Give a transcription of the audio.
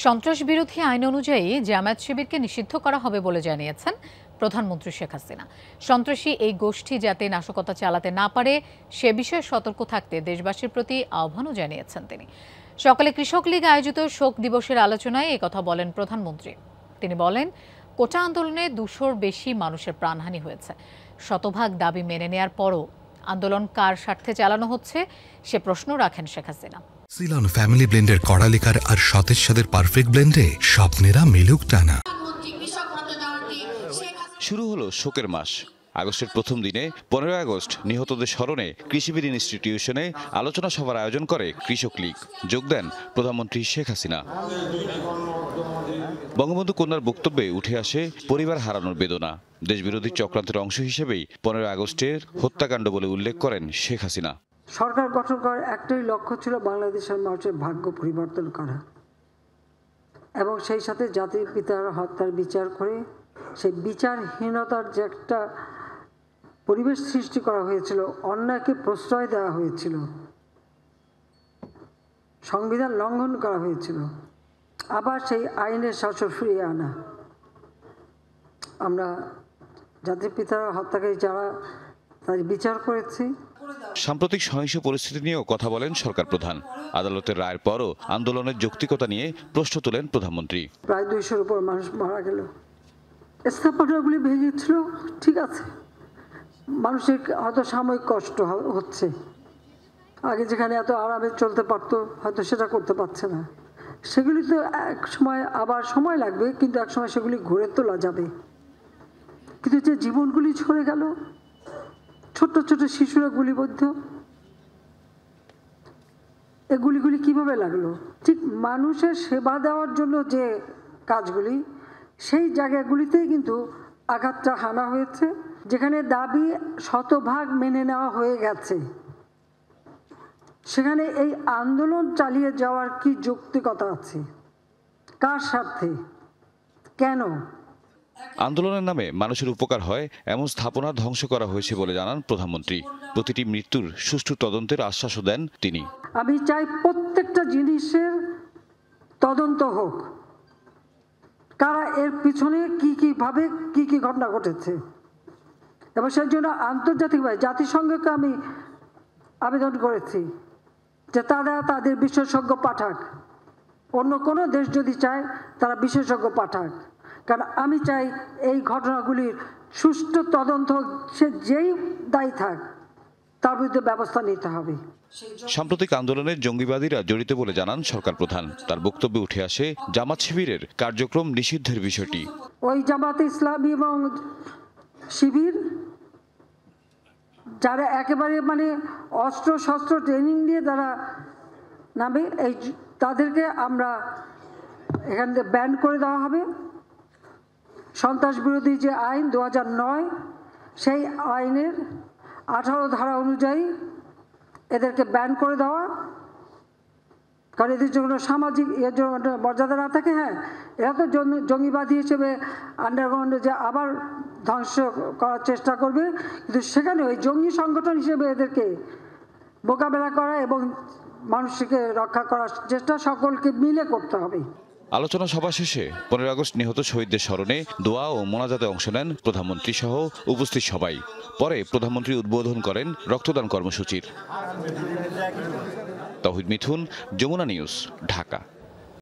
সন্ত্রাস বিরোধী আইন অনুযায়ী জামায়াত শিবিরকে নিষিদ্ধ করা হবে বলে জানিয়েছেন প্রধানমন্ত্রী শেখ হাসিনা। সন্ত্রাসী এই গোষ্ঠী যাতে নাশকতা চালাতে না পারে সে বিষয়ে সতর্ক থাকতে দেশবাসীর প্রতি আহ্বানও জানিয়েছেন তিনি। সকালে কৃষক লীগ আয়োজিত শোক দিবসের আলোচনায় একথা বলেন প্রধানমন্ত্রী। তিনি বলেন, কোটা আন্দোলনে 200-র বেশি মানুষের প্রাণহানি হয়েছে। শতভাগ দাবি মেনে নেয়ার পরও আন্দোলন কার স্বার্থে চালানো হচ্ছে সে প্রশ্ন রাখেন শেখ হাসিনা। সিলন ফ্যামিলি ব্লেন্ডের কড়া লিকার আর সতেজ স্বাদের পারফেক্ট ব্লেন্ডে স্বপ্নেরা মিলুক টানা। শুরু হলো শোকের মাস। আগস্টের প্রথম দিনে 15 আগস্ট নিহতদের স্মরণে কৃষিবিদ ইনস্টিটিউশনে আলোচনা সভার আয়োজন করে কৃষক লীগ। যোগ দেন প্রধানমন্ত্রী শেখ হাসিনা। বঙ্গবন্ধু কন্যার বক্তব্যে উঠে আসে পরিবার হারানোর বেদনা। দেশবিরোধী চক্রান্তের অংশ হিসেবেই 15 আগস্টের হত্যাকাণ্ড বলে উল্লেখ করেন শেখ হাসিনা। সরকার গঠন করার একটাই লক্ষ্য ছিল বাংলাদেশের মানুষের ভাগ্য পরিবর্তন করা, এবং সেই সাথে জাতির পিতার হত্যার বিচার করে সেই বিচারহীনতার যে একটা পরিবেশ সৃষ্টি করা হয়েছিল, অন্যায়কে প্রশ্রয় দেওয়া হয়েছিল, সংবিধান লঙ্ঘন করা হয়েছিল, আবার সেই আইনের শাসন ফিরিয়ে আনা। আমরা জাতির পিতার হত্যাকারী যারা তাদের বিচার করেছি। সাম্প্রতিক সহিংস পরিস্থিতি নিয়েও কথা বলেন সরকার প্রধান। আদালতের রায়ের পরও আন্দোলনের যৌক্তিকতা নিয়ে প্রশ্ন তোলেন প্রধানমন্ত্রী। প্রায় 200-র উপর মানুষ মারা গেল, স্থাপনাগুলি ভেঙেছিল, ঠিক আছে, মানুষের হয়তো সাময়িক কষ্ট হচ্ছে। আগে যেখানে এত আরামে চলতে পারতো হয়তো সেটা করতে পারছে না। সেগুলি তো এক সময় আবার সময় লাগবে, কিন্তু এক সময় সেগুলি ঘুরে তোলা যাবে। কিন্তু যে জীবনগুলি ছড়ে গেল, ছোট্ট ছোট শিশুরা গুলিবদ্ধ, এ গুলিগুলি কিভাবে লাগলো? ঠিক মানুষের সেবা দেওয়ার জন্য যে কাজগুলি, সেই জায়গাগুলিতেই কিন্তু আঘাতটা হানা হয়েছে। যেখানে দাবি শতভাগ মেনে নেওয়া হয়ে গেছে, সেখানে এই আন্দোলন চালিয়ে যাওয়ার কি যৌক্তিকতা আছে? কার স্বার্থে? কেন? আন্দোলনের নামে মানুষের উপকার হয় এমন স্থাপনা ধ্বংস করা হয়েছে বলে জানান প্রধানমন্ত্রী। প্রতিটি মৃত্যুর সুষ্ঠু তদন্তের আশ্বাসও দেন তিনি। আমি চাই প্রত্যেকটা জিনিসের তদন্ত হোক, কারা এর পিছনে কিভাবে কি ঘটনা ঘটেছে, এবং সেই জন্য আন্তর্জাতিকভাবে জাতিসংঘকে আমি আবেদন করেছি যে তারা তাদের বিশেষজ্ঞ পাঠাক। অন্য কোনো দেশ যদি চায় তারা বিশেষজ্ঞ পাঠাক, কারণ আমি চাই এই ঘটনাগুলির সুষ্ঠু তদন্ত, সে যেই দায়ী থাক তার বিরুদ্ধে ব্যবস্থা নিতে হবে। সাম্প্রতিক আন্দোলনের জঙ্গিবাদীরা জড়িত বলে জানান সরকার প্রধান। তার বক্তব্যে উঠে আসে জামাত শিবিরের কার্যক্রম নিষিদ্ধের বিষয়টি। ওই জামাতে ইসলামী এবং শিবির যারা একেবারে অস্ত্র শস্ত্র ট্রেনিং দিয়ে তারা নামে, তাদেরকে আমরা এখান থেকে ব্যান করে দেওয়া হবে। সন্ত্রাস বিরোধী যে আইন 2009, সেই আইনের 18 ধারা অনুযায়ী এদেরকে ব্যান করে দেওয়া, কারণ এদের জন্য সামাজিক এর জন্য মর্যাদা না থাকে। হ্যাঁ, এরা তো জঙ্গিবাদী হিসেবে আন্ডারগ্রাউন্ডে যে আবার ধ্বংস করার চেষ্টা করবে, কিন্তু সেখানে ওই জঙ্গি সংগঠন হিসেবে এদেরকে মোকাবেলা করা এবং মানুষকে রক্ষা করার চেষ্টা সকলকে মিলে করতে হবে। আলোচনা সভা শেষে 15 আগস্ট নিহত শহীদদের স্মরণে দোয়া ও মোনাজাতে অংশ নেন প্রধানমন্ত্রী সহ উপস্থিত সবাই। পরে প্রধানমন্ত্রী উদ্বোধন করেন রক্তদান কর্মসূচির। তৌহিদ মিথুন, যমুনা নিউজ, ঢাকা।